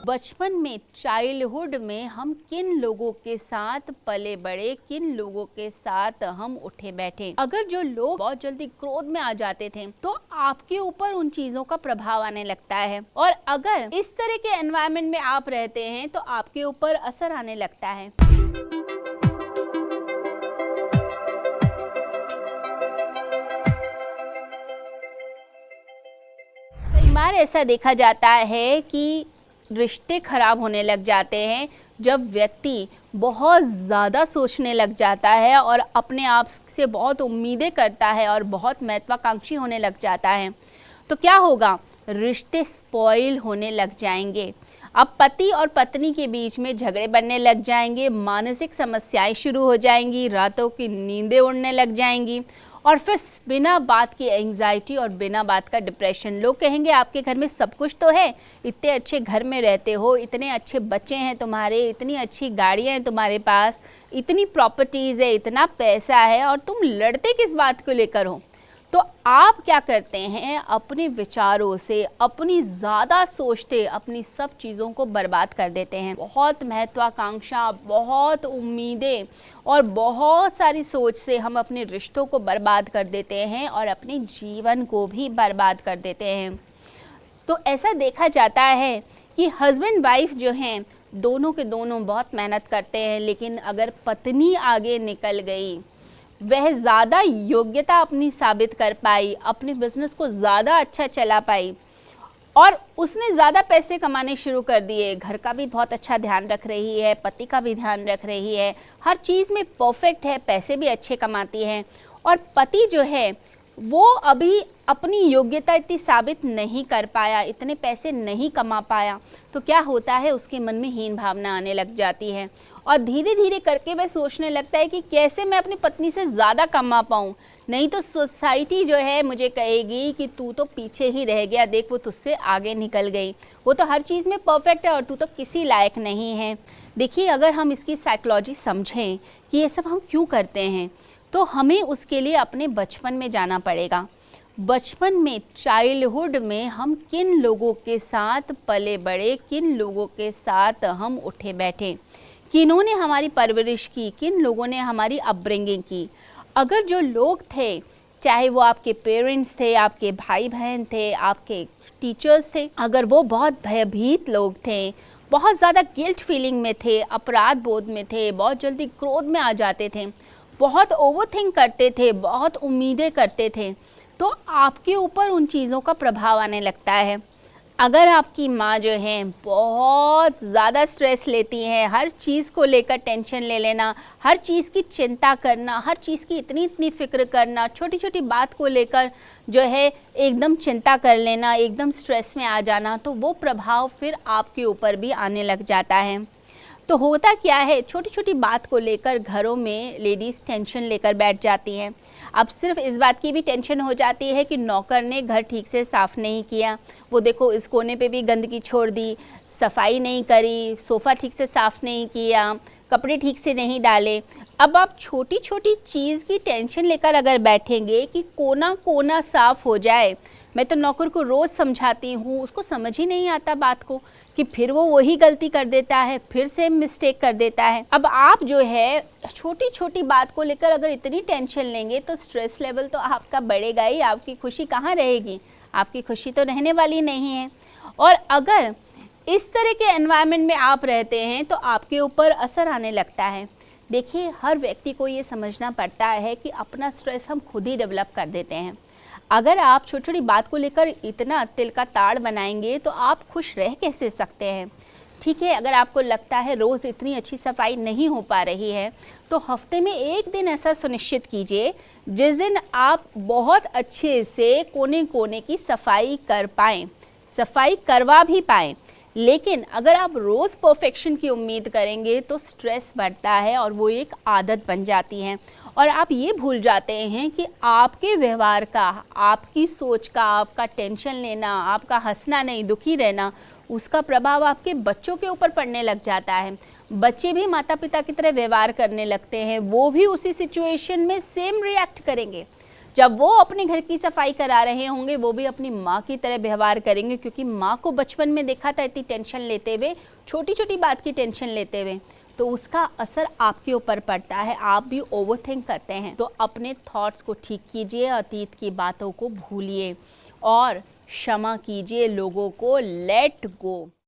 बचपन में, चाइल्डहुड में हम किन लोगों के साथ पले बड़े, किन लोगों के साथ हम उठे बैठे। अगर जो लोग बहुत जल्दी क्रोध में आ जाते थे तो आपके ऊपर उन चीजों का प्रभाव आने लगता है, और अगर इस तरह के एनवायरनमेंट में आप रहते हैं तो आपके ऊपर असर आने लगता है। कई बार ऐसा देखा जाता है कि रिश्ते खराब होने लग जाते हैं जब व्यक्ति बहुत ज़्यादा सोचने लग जाता है और अपने आप से बहुत उम्मीदें करता है और बहुत महत्वाकांक्षी होने लग जाता है। तो क्या होगा? रिश्ते स्पॉइल होने लग जाएंगे। अब पति और पत्नी के बीच में झगड़े बनने लग जाएंगे, मानसिक समस्याएं शुरू हो जाएंगी, रातों की नींदें उड़ने लग जाएंगी, और फिर बिना बात की एंजाइटी और बिना बात का डिप्रेशन। लोग कहेंगे आपके घर में सब कुछ तो है, इतने अच्छे घर में रहते हो, इतने अच्छे बच्चे हैं तुम्हारे, इतनी अच्छी गाड़ियां हैं तुम्हारे पास, इतनी प्रॉपर्टीज़ है, इतना पैसा है, और तुम लड़ते किस बात को लेकर हो? तो आप क्या करते हैं? अपने विचारों से, अपनी ज़्यादा सोचते अपनी सब चीज़ों को बर्बाद कर देते हैं। बहुत महत्वाकांक्षा, बहुत उम्मीदें और बहुत सारी सोच से हम अपने रिश्तों को बर्बाद कर देते हैं और अपने जीवन को भी बर्बाद कर देते हैं। तो ऐसा देखा जाता है कि हस्बैंड वाइफ जो हैं दोनों के दोनों बहुत मेहनत करते हैं, लेकिन अगर पत्नी आगे निकल गई, वह ज़्यादा योग्यता अपनी साबित कर पाई, अपने बिजनेस को ज़्यादा अच्छा चला पाई और उसने ज़्यादा पैसे कमाने शुरू कर दिए, घर का भी बहुत अच्छा ध्यान रख रही है, पति का भी ध्यान रख रही है, हर चीज़ में परफेक्ट है, पैसे भी अच्छे कमाती है, और पति जो है वो अभी अपनी योग्यता इतनी साबित नहीं कर पाया, इतने पैसे नहीं कमा पाया, तो क्या होता है? उसके मन में हीन भावना आने लग जाती है और धीरे धीरे करके वह सोचने लगता है कि कैसे मैं अपनी पत्नी से ज़्यादा कमा पाऊँ, नहीं तो सोसाइटी जो है मुझे कहेगी कि तू तो पीछे ही रह गया, देख वो तुझसे आगे निकल गई, वो तो हर चीज़ में परफेक्ट है और तू तो किसी लायक नहीं है। देखिए, अगर हम इसकी साइकोलॉजी समझें कि ये सब हम क्यों करते हैं, तो हमें उसके लिए अपने बचपन में जाना पड़ेगा। बचपन में, चाइल्डहुड में हम किन लोगों के साथ पले बड़े, किन लोगों के साथ हम उठे बैठे, किन्होंने हमारी परवरिश की, किन लोगों ने हमारी अपब्रिंगिंग की। अगर जो लोग थे, चाहे वो आपके पेरेंट्स थे, आपके भाई बहन थे, आपके टीचर्स थे, अगर वो बहुत भयभीत लोग थे, बहुत ज़्यादा गिल्ट फीलिंग में थे, अपराध बोध में थे, बहुत जल्दी क्रोध में आ जाते थे, बहुत ओवरथिंक करते थे, बहुत उम्मीदें करते थे, तो आपके ऊपर उन चीज़ों का प्रभाव आने लगता है। अगर आपकी माँ जो है बहुत ज़्यादा स्ट्रेस लेती हैं, हर चीज़ को लेकर टेंशन ले लेना, हर चीज़ की चिंता करना, हर चीज़ की इतनी फ़िक्र करना, छोटी छोटी बात को लेकर जो है एकदम चिंता कर लेना, एकदम स्ट्रेस में आ जाना, तो वो प्रभाव फिर आपके ऊपर भी आने लग जाता है। तो होता क्या है, छोटी छोटी बात को लेकर घरों में लेडीज़ टेंशन लेकर बैठ जाती हैं। अब सिर्फ इस बात की भी टेंशन हो जाती है कि नौकर ने घर ठीक से साफ़ नहीं किया, वो देखो इस कोने पे भी गंदगी छोड़ दी, सफाई नहीं करी, सोफ़ा ठीक से साफ़ नहीं किया, कपड़े ठीक से नहीं डाले। अब आप छोटी छोटी चीज़ की टेंशन लेकर अगर बैठेंगे कि कोना कोना साफ़ हो जाए, मैं तो नौकर को रोज़ समझाती हूँ, उसको समझ ही नहीं आता बात को, कि फिर वो वही गलती कर देता है, फिर सेम मिस्टेक कर देता है। अब आप जो है छोटी छोटी बात को लेकर अगर इतनी टेंशन लेंगे तो स्ट्रेस लेवल तो आपका बढ़ेगा ही, आपकी खुशी कहाँ रहेगी? आपकी खुशी तो रहने वाली नहीं है। और अगर इस तरह के एनवायरनमेंट में आप रहते हैं तो आपके ऊपर असर आने लगता है। देखिए, हर व्यक्ति को ये समझना पड़ता है कि अपना स्ट्रेस हम खुद ही डेवलप कर देते हैं। अगर आप छोटी छोटी बात को लेकर इतना तिल का ताड़ बनाएंगे तो आप खुश रह कैसे सकते हैं? ठीक है, अगर आपको लगता है रोज़ इतनी अच्छी सफाई नहीं हो पा रही है, तो हफ्ते में एक दिन ऐसा सुनिश्चित कीजिए जिस दिन आप बहुत अच्छे से कोने कोने की सफाई कर पाएँ, सफाई करवा भी पाएँ। लेकिन अगर आप रोज़ परफेक्शन की उम्मीद करेंगे तो स्ट्रेस बढ़ता है और वो एक आदत बन जाती है, और आप ये भूल जाते हैं कि आपके व्यवहार का, आपकी सोच का, आपका टेंशन लेना, आपका हंसना नहीं, दुखी रहना, उसका प्रभाव आपके बच्चों के ऊपर पड़ने लग जाता है। बच्चे भी माता पिता की तरह व्यवहार करने लगते हैं, वो भी उसी सिचुएशन में सेम रिएक्ट करेंगे। जब वो अपने घर की सफाई करा रहे होंगे वो भी अपनी माँ की तरह व्यवहार करेंगे, क्योंकि माँ को बचपन में देखा था इतनी टेंशन लेते हुए, छोटी छोटी बात की टेंशन लेते हुए, तो उसका असर आपके ऊपर पड़ता है। आप भी ओवरथिंक करते हैं। तो अपने थॉट्स को ठीक कीजिए, अतीत की बातों को भूलिए और क्षमा कीजिए लोगों को, लेट गो।